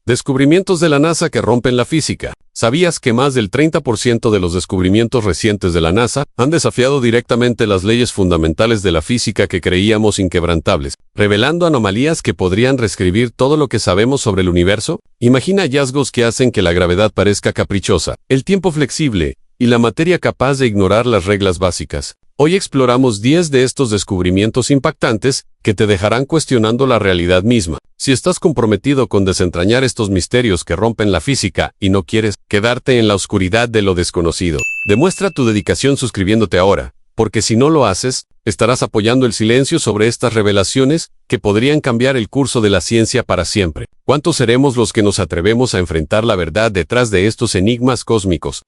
Descubrimientos de la NASA que rompen la física. ¿Sabías que más del 30% de los descubrimientos recientes de la NASA han desafiado directamente las leyes fundamentales de la física que creíamos inquebrantables, revelando anomalías que podrían reescribir todo lo que sabemos sobre el universo? Imagina hallazgos que hacen que la gravedad parezca caprichosa, el tiempo flexible y la materia capaz de ignorar las reglas básicas. Hoy exploramos 10 de estos descubrimientos impactantes que te dejarán cuestionando la realidad misma. Si estás comprometido con desentrañar estos misterios que rompen la física y no quieres quedarte en la oscuridad de lo desconocido, demuestra tu dedicación suscribiéndote ahora, porque si no lo haces, estarás apoyando el silencio sobre estas revelaciones que podrían cambiar el curso de la ciencia para siempre. ¿Cuántos seremos los que nos atrevemos a enfrentar la verdad detrás de estos enigmas cósmicos?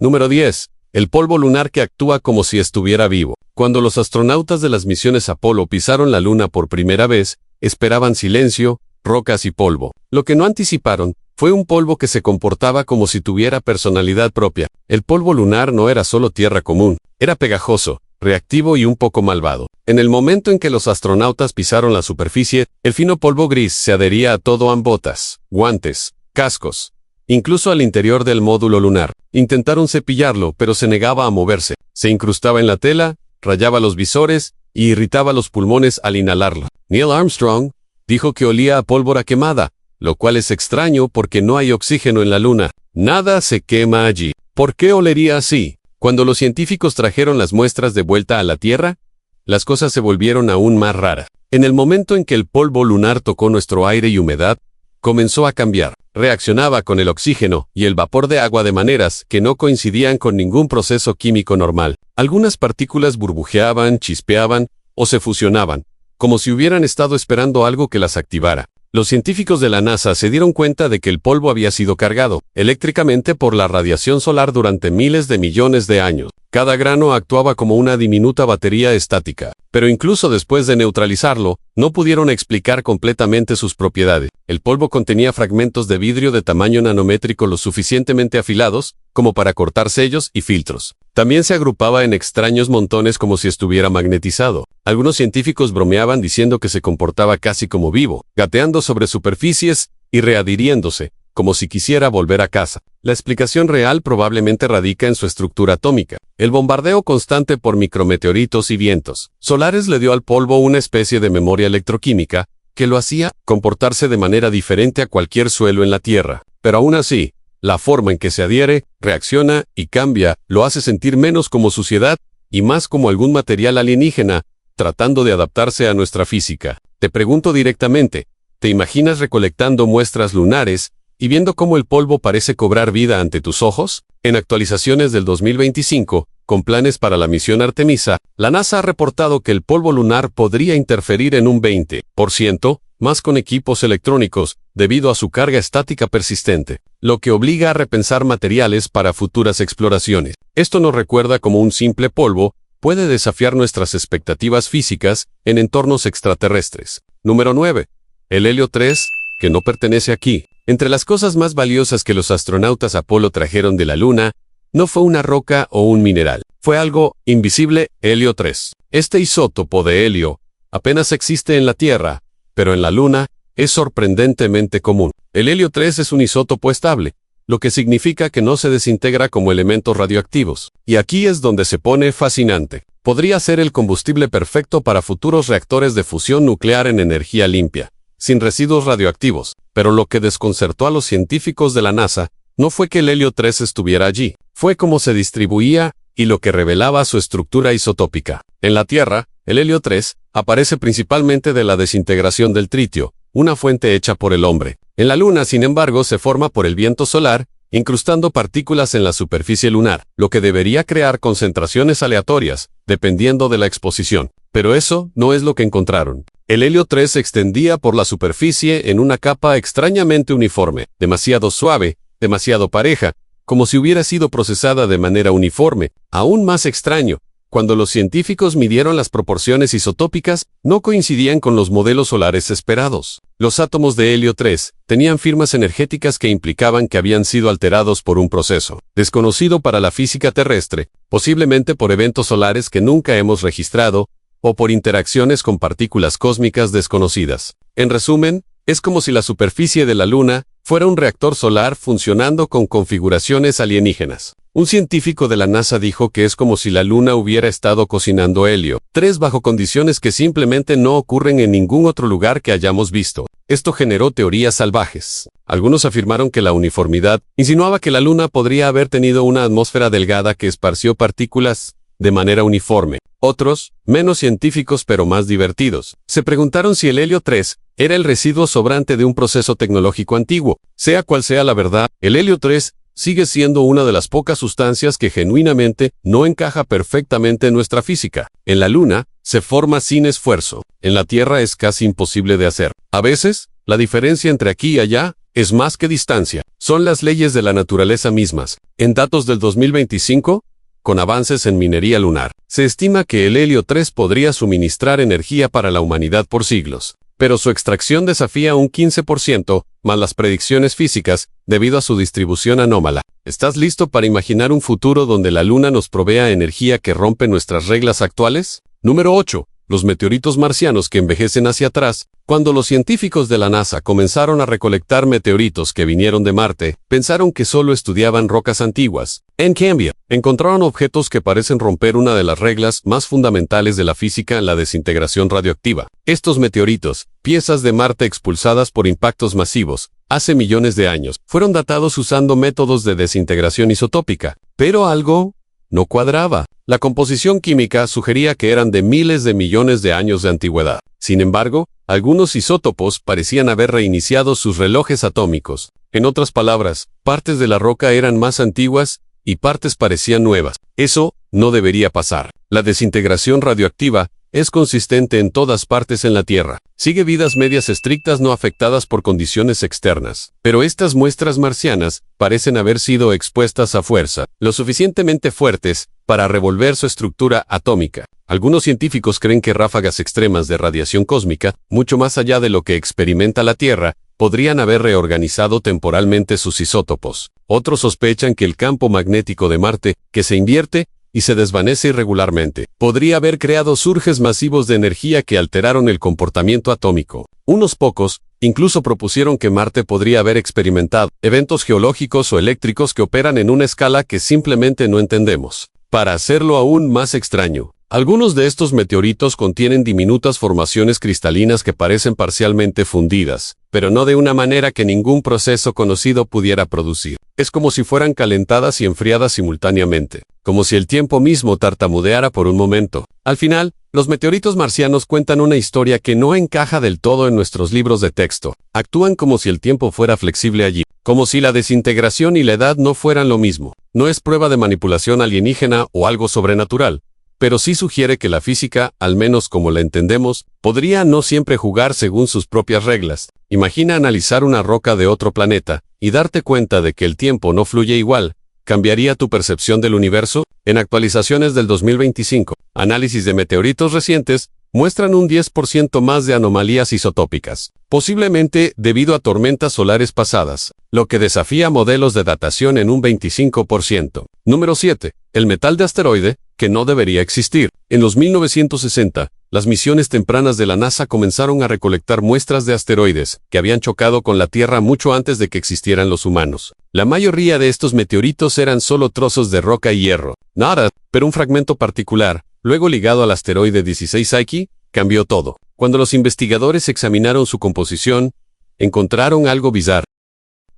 Número 10. El polvo lunar que actúa como si estuviera vivo. Cuando los astronautas de las misiones Apolo pisaron la Luna por primera vez, esperaban silencio, rocas y polvo. Lo que no anticiparon fue un polvo que se comportaba como si tuviera personalidad propia. El polvo lunar no era solo tierra común, era pegajoso, reactivo y un poco malvado. En el momento en que los astronautas pisaron la superficie, el fino polvo gris se adhería a todo: botas, guantes, cascos, incluso al interior del módulo lunar. Intentaron cepillarlo, pero se negaba a moverse. Se incrustaba en la tela, rayaba los visores y irritaba los pulmones al inhalarlo. Neil Armstrong dijo que olía a pólvora quemada, lo cual es extraño porque no hay oxígeno en la Luna. Nada se quema allí. ¿Por qué olería así? Cuando los científicos trajeron las muestras de vuelta a la Tierra, las cosas se volvieron aún más raras. En el momento en que el polvo lunar tocó nuestro aire y humedad, comenzó a cambiar. Reaccionaba con el oxígeno y el vapor de agua de maneras que no coincidían con ningún proceso químico normal. Algunas partículas burbujeaban, chispeaban o se fusionaban, como si hubieran estado esperando algo que las activara. Los científicos de la NASA se dieron cuenta de que el polvo había sido cargado eléctricamente por la radiación solar durante miles de millones de años. Cada grano actuaba como una diminuta batería estática, pero incluso después de neutralizarlo, no pudieron explicar completamente sus propiedades. El polvo contenía fragmentos de vidrio de tamaño nanométrico lo suficientemente afilados como para cortar sellos y filtros. También se agrupaba en extraños montones como si estuviera magnetizado. Algunos científicos bromeaban diciendo que se comportaba casi como vivo, gateando sobre superficies y readhiriéndose, como si quisiera volver a casa. La explicación real probablemente radica en su estructura atómica. El bombardeo constante por micrometeoritos y vientos solares le dio al polvo una especie de memoria electroquímica que lo hacía comportarse de manera diferente a cualquier suelo en la Tierra. Pero aún así, la forma en que se adhiere, reacciona y cambia lo hace sentir menos como suciedad y más como algún material alienígena, tratando de adaptarse a nuestra física. Te pregunto directamente, ¿te imaginas recolectando muestras lunares y viendo cómo el polvo parece cobrar vida ante tus ojos? En actualizaciones del 2025, con planes para la misión Artemisa, la NASA ha reportado que el polvo lunar podría interferir en un 20% más con equipos electrónicos, debido a su carga estática persistente, lo que obliga a repensar materiales para futuras exploraciones. Esto nos recuerda cómo un simple polvo puede desafiar nuestras expectativas físicas en entornos extraterrestres. Número 9. El helio 3, que no pertenece aquí. Entre las cosas más valiosas que los astronautas Apolo trajeron de la Luna, no fue una roca o un mineral. Fue algo invisible: helio 3. Este isótopo de helio apenas existe en la Tierra, pero en la Luna es sorprendentemente común. El helio 3 es un isótopo estable, lo que significa que no se desintegra como elementos radioactivos. Y aquí es donde se pone fascinante. Podría ser el combustible perfecto para futuros reactores de fusión nuclear en energía limpia, sin residuos radioactivos. Pero lo que desconcertó a los científicos de la NASA no fue que el helio 3 estuviera allí, fue cómo se distribuía y lo que revelaba su estructura isotópica. En la Tierra, el helio 3 aparece principalmente de la desintegración del tritio, una fuente hecha por el hombre. En la Luna, sin embargo, se forma por el viento solar, incrustando partículas en la superficie lunar, lo que debería crear concentraciones aleatorias, dependiendo de la exposición. Pero eso no es lo que encontraron. El helio 3 se extendía por la superficie en una capa extrañamente uniforme, demasiado suave, demasiado pareja, como si hubiera sido procesada de manera uniforme. Aún más extraño, cuando los científicos midieron las proporciones isotópicas, no coincidían con los modelos solares esperados. Los átomos de helio 3 tenían firmas energéticas que implicaban que habían sido alterados por un proceso desconocido para la física terrestre, posiblemente por eventos solares que nunca hemos registrado, o por interacciones con partículas cósmicas desconocidas. En resumen, es como si la superficie de la Luna fuera un reactor solar funcionando con configuraciones alienígenas. Un científico de la NASA dijo que es como si la Luna hubiera estado cocinando helio 3 bajo condiciones que simplemente no ocurren en ningún otro lugar que hayamos visto. Esto generó teorías salvajes. Algunos afirmaron que la uniformidad insinuaba que la Luna podría haber tenido una atmósfera delgada que esparció partículas de manera uniforme. Otros, menos científicos pero más divertidos, se preguntaron si el helio 3 era el residuo sobrante de un proceso tecnológico antiguo. Sea cual sea la verdad, el helio 3 sigue siendo una de las pocas sustancias que genuinamente no encaja perfectamente en nuestra física. En la Luna, se forma sin esfuerzo. En la Tierra es casi imposible de hacer. A veces, la diferencia entre aquí y allá es más que distancia. Son las leyes de la naturaleza mismas. En datos del 2025, con avances en minería lunar, se estima que el helio 3 podría suministrar energía para la humanidad por siglos. Pero su extracción desafía un 15%, más las predicciones físicas, debido a su distribución anómala. ¿Estás listo para imaginar un futuro donde la Luna nos provea energía que rompe nuestras reglas actuales? Número 8. Los meteoritos marcianos que envejecen hacia atrás. Cuando los científicos de la NASA comenzaron a recolectar meteoritos que vinieron de Marte, pensaron que solo estudiaban rocas antiguas. En cambio, encontraron objetos que parecen romper una de las reglas más fundamentales de la física, la desintegración radioactiva. Estos meteoritos, piezas de Marte expulsadas por impactos masivos, hace millones de años, fueron datados usando métodos de desintegración isotópica. Pero algo no cuadraba. La composición química sugería que eran de miles de millones de años de antigüedad. Sin embargo, algunos isótopos parecían haber reiniciado sus relojes atómicos. En otras palabras, partes de la roca eran más antiguas y partes parecían nuevas. Eso no debería pasar. La desintegración radioactiva es consistente en todas partes en la Tierra. Sigue vidas medias estrictas no afectadas por condiciones externas. Pero estas muestras marcianas parecen haber sido expuestas a fuerza, lo suficientemente fuertes para revolver su estructura atómica. Algunos científicos creen que ráfagas extremas de radiación cósmica, mucho más allá de lo que experimenta la Tierra, podrían haber reorganizado temporalmente sus isótopos. Otros sospechan que el campo magnético de Marte, que se invierte y se desvanece irregularmente, podría haber creado surges masivos de energía que alteraron el comportamiento atómico. Unos pocos incluso propusieron que Marte podría haber experimentado eventos geológicos o eléctricos que operan en una escala que simplemente no entendemos. Para hacerlo aún más extraño, algunos de estos meteoritos contienen diminutas formaciones cristalinas que parecen parcialmente fundidas, pero no de una manera que ningún proceso conocido pudiera producir. Es como si fueran calentadas y enfriadas simultáneamente, como si el tiempo mismo tartamudeara por un momento. Al final, los meteoritos marcianos cuentan una historia que no encaja del todo en nuestros libros de texto. Actúan como si el tiempo fuera flexible allí, como si la desintegración y la edad no fueran lo mismo. No es prueba de manipulación alienígena o algo sobrenatural, pero sí sugiere que la física, al menos como la entendemos, podría no siempre jugar según sus propias reglas. Imagina analizar una roca de otro planeta y darte cuenta de que el tiempo no fluye igual. ¿Cambiaría tu percepción del universo? En actualizaciones del 2025, análisis de meteoritos recientes muestran un 10% más de anomalías isotópicas, posiblemente debido a tormentas solares pasadas, lo que desafía modelos de datación en un 25%. Número 7. El metal de asteroide, que no debería existir. En los 1960, las misiones tempranas de la NASA comenzaron a recolectar muestras de asteroides que habían chocado con la Tierra mucho antes de que existieran los humanos. La mayoría de estos meteoritos eran solo trozos de roca y hierro. Nada, pero un fragmento particular, luego ligado al asteroide 16 Psyche, cambió todo. Cuando los investigadores examinaron su composición, encontraron algo bizarro.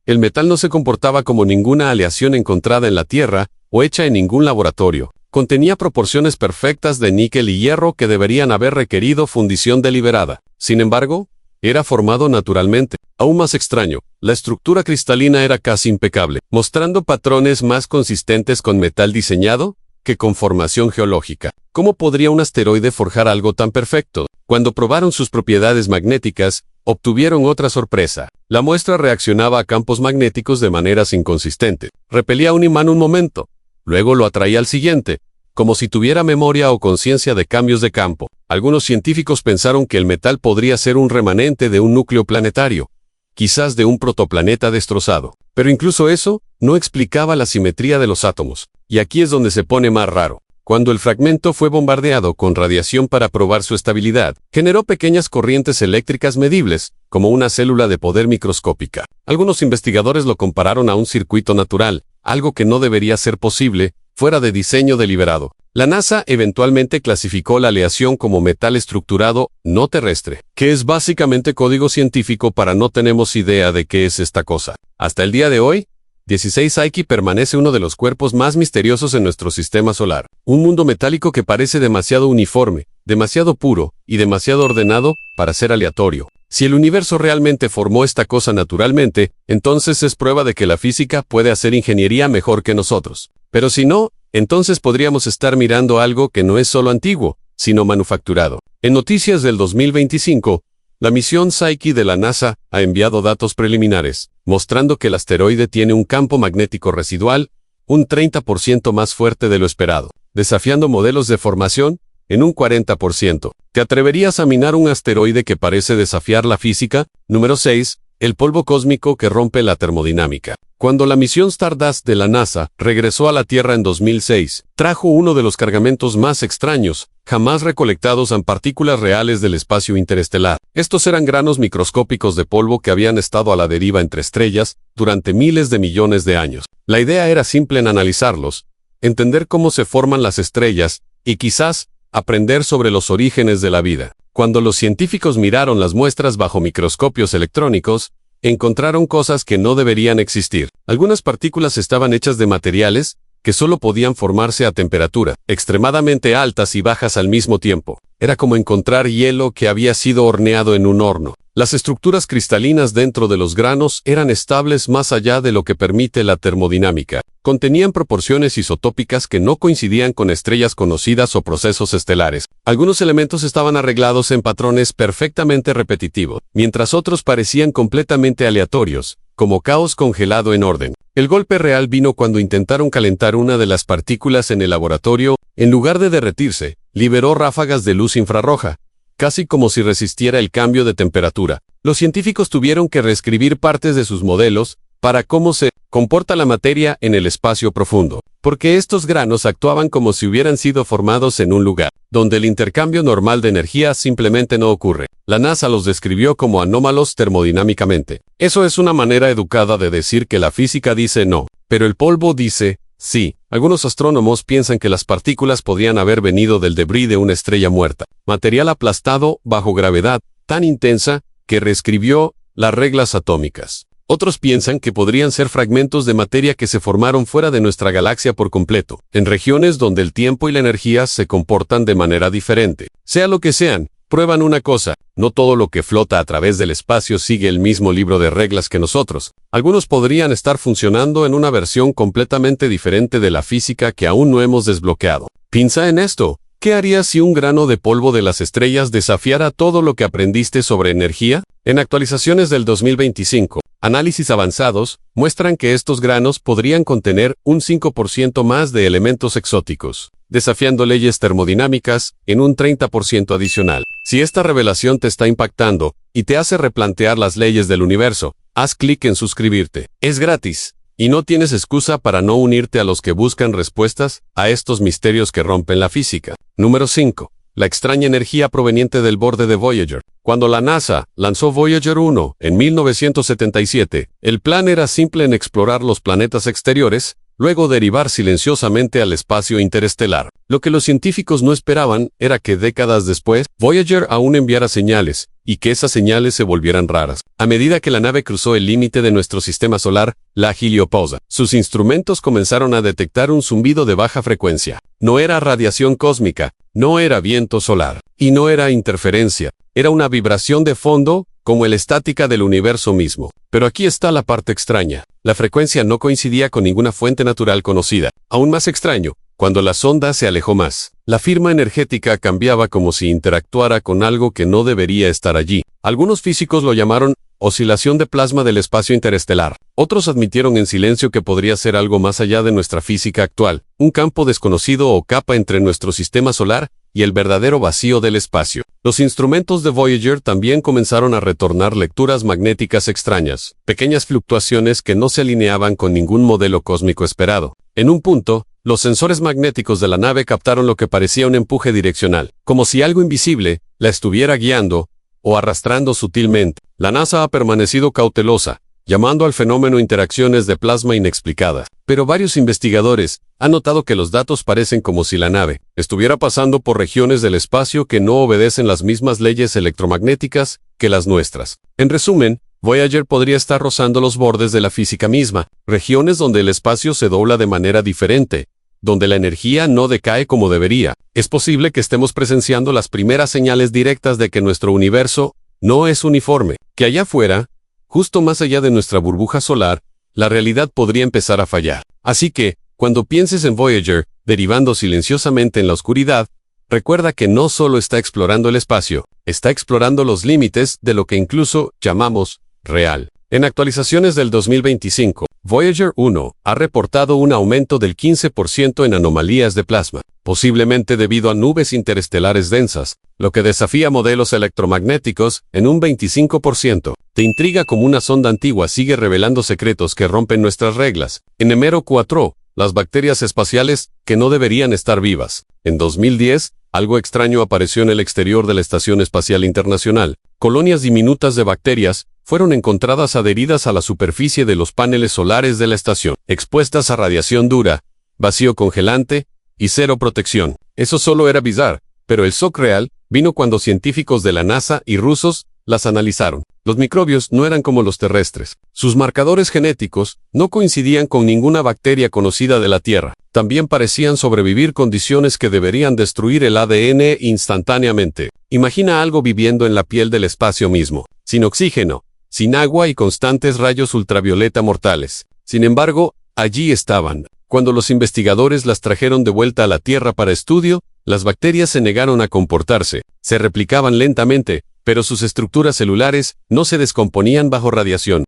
El metal no se comportaba como ninguna aleación encontrada en la Tierra o hecha en ningún laboratorio. Contenía proporciones perfectas de níquel y hierro que deberían haber requerido fundición deliberada. Sin embargo, era formado naturalmente. Aún más extraño, la estructura cristalina era casi impecable, mostrando patrones más consistentes con metal diseñado que con formación geológica. ¿Cómo podría un asteroide forjar algo tan perfecto? Cuando probaron sus propiedades magnéticas, obtuvieron otra sorpresa. La muestra reaccionaba a campos magnéticos de maneras inconsistentes. Repelía un imán un momento, luego lo atraía al siguiente, como si tuviera memoria o conciencia de cambios de campo. Algunos científicos pensaron que el metal podría ser un remanente de un núcleo planetario, quizás de un protoplaneta destrozado. Pero incluso eso no explicaba la simetría de los átomos. Y aquí es donde se pone más raro. Cuando el fragmento fue bombardeado con radiación para probar su estabilidad, generó pequeñas corrientes eléctricas medibles, como una célula de poder microscópica. Algunos investigadores lo compararon a un circuito natural, algo que no debería ser posible, fuera de diseño deliberado. La NASA eventualmente clasificó la aleación como metal estructurado no terrestre, que es básicamente código científico para no tenemos idea de qué es esta cosa. Hasta el día de hoy, 16 Psyche permanece uno de los cuerpos más misteriosos en nuestro sistema solar. Un mundo metálico que parece demasiado uniforme, demasiado puro y demasiado ordenado para ser aleatorio. Si el universo realmente formó esta cosa naturalmente, entonces es prueba de que la física puede hacer ingeniería mejor que nosotros. Pero si no, entonces podríamos estar mirando algo que no es solo antiguo, sino manufacturado. En noticias del 2025, la misión Psyche de la NASA ha enviado datos preliminares, mostrando que el asteroide tiene un campo magnético residual, un 30% más fuerte de lo esperado, desafiando modelos de formación en un 40%. ¿Te atreverías a minar un asteroide que parece desafiar la física? Número 6. El polvo cósmico que rompe la termodinámica. Cuando la misión Stardust de la NASA regresó a la Tierra en 2006, trajo uno de los cargamentos más extraños, jamás recolectados en partículas reales del espacio interestelar. Estos eran granos microscópicos de polvo que habían estado a la deriva entre estrellas durante miles de millones de años. La idea era simple en analizarlos, entender cómo se forman las estrellas y quizás aprender sobre los orígenes de la vida. Cuando los científicos miraron las muestras bajo microscopios electrónicos, encontraron cosas que no deberían existir. Algunas partículas estaban hechas de materiales que solo podían formarse a temperatura extremadamente altas y bajas al mismo tiempo. Era como encontrar hielo que había sido horneado en un horno. Las estructuras cristalinas dentro de los granos eran estables más allá de lo que permite la termodinámica. Contenían proporciones isotópicas que no coincidían con estrellas conocidas o procesos estelares. Algunos elementos estaban arreglados en patrones perfectamente repetitivos, mientras otros parecían completamente aleatorios, como caos congelado en orden. El golpe real vino cuando intentaron calentar una de las partículas en el laboratorio. En lugar de derretirse, liberó ráfagas de luz infrarroja, casi como si resistiera el cambio de temperatura. Los científicos tuvieron que reescribir partes de sus modelos para cómo se comporta la materia en el espacio profundo, porque estos granos actuaban como si hubieran sido formados en un lugar donde el intercambio normal de energía simplemente no ocurre. La NASA los describió como anómalos termodinámicamente. Eso es una manera educada de decir que la física dice no, pero el polvo dice sí. Algunos astrónomos piensan que las partículas podrían haber venido del debris de una estrella muerta, material aplastado bajo gravedad tan intensa que reescribió las reglas atómicas. Otros piensan que podrían ser fragmentos de materia que se formaron fuera de nuestra galaxia por completo, en regiones donde el tiempo y la energía se comportan de manera diferente. Sea lo que sean, prueban una cosa: no todo lo que flota a través del espacio sigue el mismo libro de reglas que nosotros. Algunos podrían estar funcionando en una versión completamente diferente de la física que aún no hemos desbloqueado. Piensa en esto. ¿Qué harías si un grano de polvo de las estrellas desafiara todo lo que aprendiste sobre energía? En actualizaciones del 2025, análisis avanzados muestran que estos granos podrían contener un 5% más de elementos exóticos, desafiando leyes termodinámicas en un 30% adicional. Si esta revelación te está impactando y te hace replantear las leyes del universo, haz clic en suscribirte. Es gratis. Y no tienes excusa para no unirte a los que buscan respuestas a estos misterios que rompen la física. Número 5. La extraña energía proveniente del borde de Voyager. Cuando la NASA lanzó Voyager 1 en 1977, el plan era simple en explorar los planetas exteriores, luego derivar silenciosamente al espacio interestelar. Lo que los científicos no esperaban era que décadas después, Voyager aún enviara señales, y que esas señales se volvieran raras. A medida que la nave cruzó el límite de nuestro sistema solar, la heliopausa, sus instrumentos comenzaron a detectar un zumbido de baja frecuencia. No era radiación cósmica, no era viento solar, y no era interferencia. Era una vibración de fondo, como la estática del universo mismo. Pero aquí está la parte extraña. La frecuencia no coincidía con ninguna fuente natural conocida. Aún más extraño, cuando la sonda se alejó más, la firma energética cambiaba como si interactuara con algo que no debería estar allí. Algunos físicos lo llamaron oscilación de plasma del espacio interestelar. Otros admitieron en silencio que podría ser algo más allá de nuestra física actual, un campo desconocido o capa entre nuestro sistema solar y el verdadero vacío del espacio. Los instrumentos de Voyager también comenzaron a retornar lecturas magnéticas extrañas, pequeñas fluctuaciones que no se alineaban con ningún modelo cósmico esperado. En un punto, los sensores magnéticos de la nave captaron lo que parecía un empuje direccional, como si algo invisible la estuviera guiando o arrastrando sutilmente. La NASA ha permanecido cautelosa, llamando al fenómeno interacciones de plasma inexplicadas. Pero varios investigadores han notado que los datos parecen como si la nave estuviera pasando por regiones del espacio que no obedecen las mismas leyes electromagnéticas que las nuestras. En resumen, Voyager podría estar rozando los bordes de la física misma, regiones donde el espacio se dobla de manera diferente, donde la energía no decae como debería. Es posible que estemos presenciando las primeras señales directas de que nuestro universo no es uniforme, que allá afuera, justo más allá de nuestra burbuja solar, la realidad podría empezar a fallar. Así que, cuando pienses en Voyager, derivando silenciosamente en la oscuridad, recuerda que no solo está explorando el espacio, está explorando los límites de lo que incluso llamamos real. En actualizaciones del 2025, Voyager 1 ha reportado un aumento del 15% en anomalías de plasma, posiblemente debido a nubes interestelares densas, lo que desafía modelos electromagnéticos en un 25%. Te intriga cómo una sonda antigua sigue revelando secretos que rompen nuestras reglas. En Hemero 4, las bacterias espaciales que no deberían estar vivas. En 2010, algo extraño apareció en el exterior de la Estación Espacial Internacional. Colonias diminutas de bacterias fueron encontradas adheridas a la superficie de los paneles solares de la estación, expuestas a radiación dura, vacío congelante y cero protección. Eso solo era bizarro, pero el shock real vino cuando científicos de la NASA y rusos las analizaron. Los microbios no eran como los terrestres. Sus marcadores genéticos no coincidían con ninguna bacteria conocida de la Tierra. También parecían sobrevivir condiciones que deberían destruir el ADN instantáneamente. Imagina algo viviendo en la piel del espacio mismo, sin oxígeno, sin agua y constantes rayos ultravioleta mortales. Sin embargo, allí estaban. Cuando los investigadores las trajeron de vuelta a la Tierra para estudio, las bacterias se negaron a comportarse, se replicaban lentamente, pero sus estructuras celulares no se descomponían bajo radiación.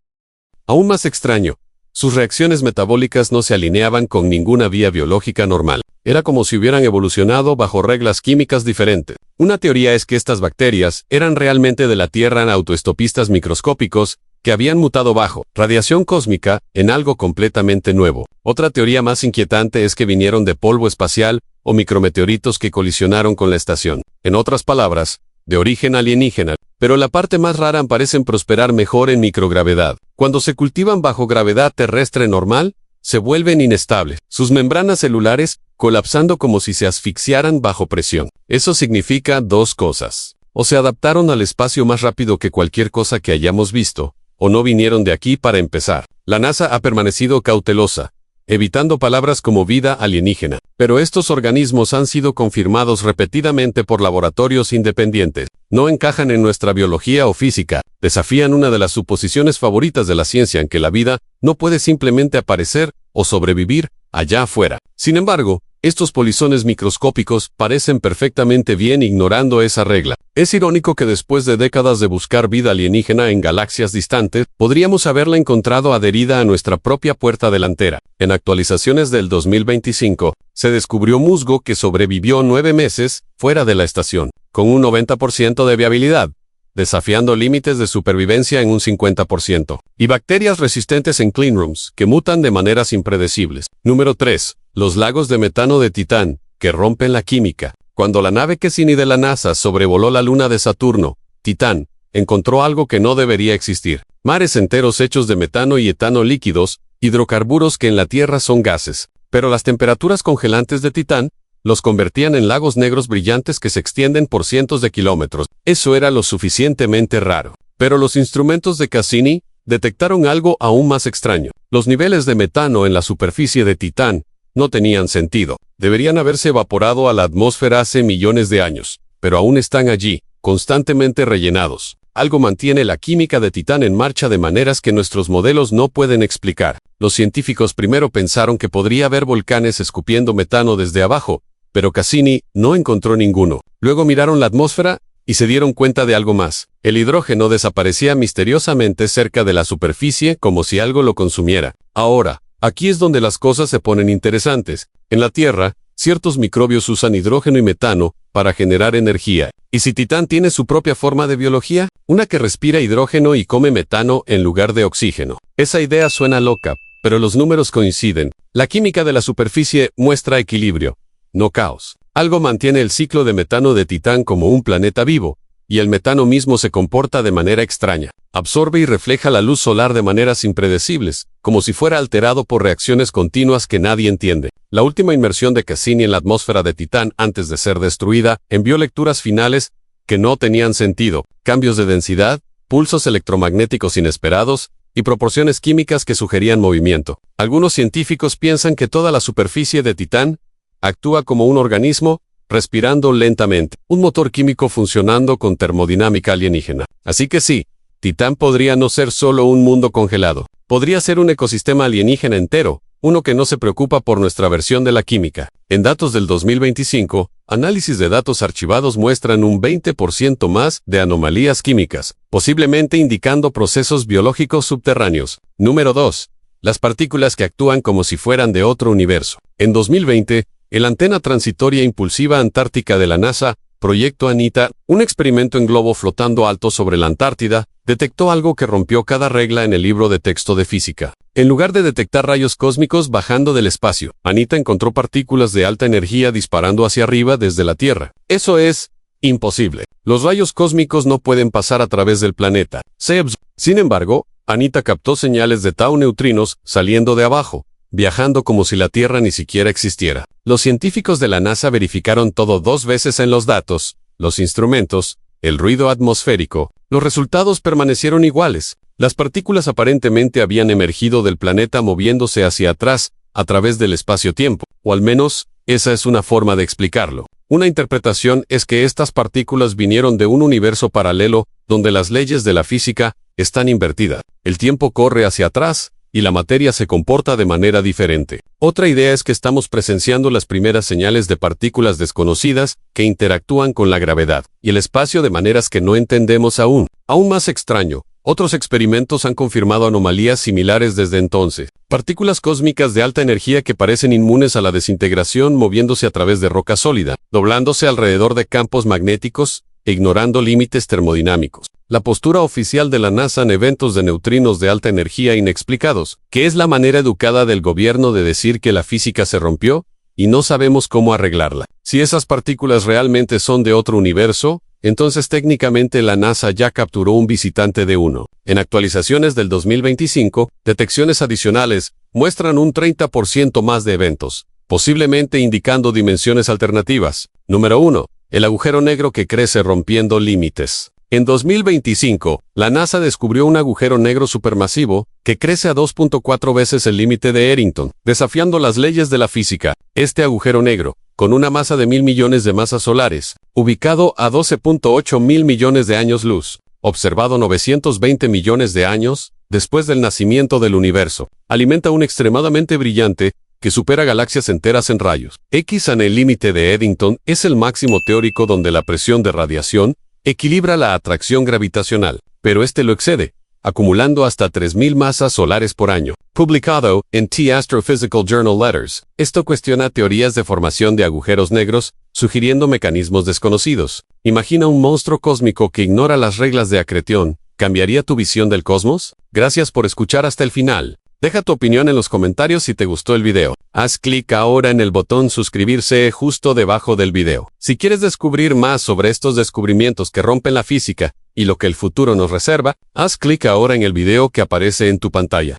Aún más extraño, sus reacciones metabólicas no se alineaban con ninguna vía biológica normal. Era como si hubieran evolucionado bajo reglas químicas diferentes. Una teoría es que estas bacterias eran realmente de la Tierra en autoestopistas microscópicos que habían mutado bajo radiación cósmica en algo completamente nuevo. Otra teoría más inquietante es que vinieron de polvo espacial o micrometeoritos que colisionaron con la estación. En otras palabras, de origen alienígena, pero la parte más rara parecen prosperar mejor en microgravedad. Cuando se cultivan bajo gravedad terrestre normal, se vuelven inestables, sus membranas celulares colapsando como si se asfixiaran bajo presión. Eso significa dos cosas. O se adaptaron al espacio más rápido que cualquier cosa que hayamos visto, o no vinieron de aquí para empezar. La NASA ha permanecido cautelosa, evitando palabras como vida alienígena. Pero estos organismos han sido confirmados repetidamente por laboratorios independientes. No encajan en nuestra biología o física. Desafían una de las suposiciones favoritas de la ciencia en que la vida no puede simplemente aparecer o sobrevivir allá afuera. Sin embargo, estos polizones microscópicos parecen perfectamente bien ignorando esa regla. Es irónico que después de décadas de buscar vida alienígena en galaxias distantes, podríamos haberla encontrado adherida a nuestra propia puerta delantera. En actualizaciones del 2025, se descubrió musgo que sobrevivió 9 meses fuera de la estación, con un 90% de viabilidad, desafiando límites de supervivencia en un 50%, y bacterias resistentes en cleanrooms, que mutan de maneras impredecibles. Número 3. Los lagos de metano de Titán, que rompen la química. Cuando la nave Cassini de la NASA sobrevoló la luna de Saturno, Titán encontró algo que no debería existir. Mares enteros hechos de metano y etano líquidos, hidrocarburos que en la Tierra son gases. Pero las temperaturas congelantes de Titán los convertían en lagos negros brillantes que se extienden por cientos de kilómetros. Eso era lo suficientemente raro. Pero los instrumentos de Cassini detectaron algo aún más extraño. Los niveles de metano en la superficie de Titán no tenían sentido. Deberían haberse evaporado a la atmósfera hace millones de años, pero aún están allí, constantemente rellenados. Algo mantiene la química de Titán en marcha de maneras que nuestros modelos no pueden explicar. Los científicos primero pensaron que podría haber volcanes escupiendo metano desde abajo, pero Cassini no encontró ninguno. Luego miraron la atmósfera y se dieron cuenta de algo más. El hidrógeno desaparecía misteriosamente cerca de la superficie como si algo lo consumiera. Ahora, aquí es donde las cosas se ponen interesantes. En la Tierra, ciertos microbios usan hidrógeno y metano para generar energía. ¿Y si Titán tiene su propia forma de biología? Una que respira hidrógeno y come metano en lugar de oxígeno. Esa idea suena loca, pero los números coinciden. La química de la superficie muestra equilibrio, no caos. Algo mantiene el ciclo de metano de Titán como un planeta vivo, y el metano mismo se comporta de manera extraña. Absorbe y refleja la luz solar de maneras impredecibles, como si fuera alterado por reacciones continuas que nadie entiende. La última inmersión de Cassini en la atmósfera de Titán antes de ser destruida envió lecturas finales que no tenían sentido, cambios de densidad, pulsos electromagnéticos inesperados y proporciones químicas que sugerían movimiento. Algunos científicos piensan que toda la superficie de Titán actúa como un organismo, respirando lentamente, un motor químico funcionando con termodinámica alienígena. Así que sí, Titán podría no ser solo un mundo congelado. Podría ser un ecosistema alienígena entero, uno que no se preocupa por nuestra versión de la química. En datos del 2025, análisis de datos archivados muestran un 20% más de anomalías químicas, posiblemente indicando procesos biológicos subterráneos. Número 2. Las partículas que actúan como si fueran de otro universo. En 2020, el Antena Transitoria Impulsiva Antártica de la NASA, Proyecto Anita, un experimento en globo flotando alto sobre la Antártida, detectó algo que rompió cada regla en el libro de texto de física. En lugar de detectar rayos cósmicos bajando del espacio, Anita encontró partículas de alta energía disparando hacia arriba desde la Tierra. Eso es imposible. Los rayos cósmicos no pueden pasar a través del planeta. Sin embargo, Anita captó señales de tau neutrinos saliendo de abajo, viajando como si la Tierra ni siquiera existiera. Los científicos de la NASA verificaron todo 2 veces en los datos, los instrumentos, el ruido atmosférico. Los resultados permanecieron iguales. Las partículas aparentemente habían emergido del planeta moviéndose hacia atrás, a través del espacio-tiempo, o al menos, esa es una forma de explicarlo. Una interpretación es que estas partículas vinieron de un universo paralelo, donde las leyes de la física están invertidas. El tiempo corre hacia atrás, y la materia se comporta de manera diferente. Otra idea es que estamos presenciando las primeras señales de partículas desconocidas que interactúan con la gravedad y el espacio de maneras que no entendemos aún. Aún más extraño, otros experimentos han confirmado anomalías similares desde entonces. Partículas cósmicas de alta energía que parecen inmunes a la desintegración moviéndose a través de roca sólida, doblándose alrededor de campos magnéticos e ignorando límites termodinámicos. La postura oficial de la NASA en eventos de neutrinos de alta energía inexplicados, que es la manera educada del gobierno de decir que la física se rompió y no sabemos cómo arreglarla. Si esas partículas realmente son de otro universo, entonces técnicamente la NASA ya capturó un visitante de uno. En actualizaciones del 2025, detecciones adicionales muestran un 30% más de eventos, posiblemente indicando dimensiones alternativas. Número 1. El agujero negro que crece rompiendo límites. En 2025, la NASA descubrió un agujero negro supermasivo que crece a 2.4 veces el límite de Eddington, desafiando las leyes de la física. Este agujero negro, con una masa de 1.000 millones de masas solares, ubicado a 12.8 mil millones de años luz, observado 920 millones de años después del nacimiento del universo, alimenta un extremadamente brillante que supera galaxias enteras en rayos. X en el límite de Eddington es el máximo teórico donde la presión de radiación equilibra la atracción gravitacional, pero este lo excede, acumulando hasta 3.000 masas solares por año. Publicado en The Astrophysical Journal Letters, esto cuestiona teorías de formación de agujeros negros, sugiriendo mecanismos desconocidos. Imagina un monstruo cósmico que ignora las reglas de acreción. ¿Cambiaría tu visión del cosmos? Gracias por escuchar hasta el final. Deja tu opinión en los comentarios si te gustó el video. Haz clic ahora en el botón suscribirse justo debajo del video. Si quieres descubrir más sobre estos descubrimientos que rompen la física y lo que el futuro nos reserva, haz clic ahora en el video que aparece en tu pantalla.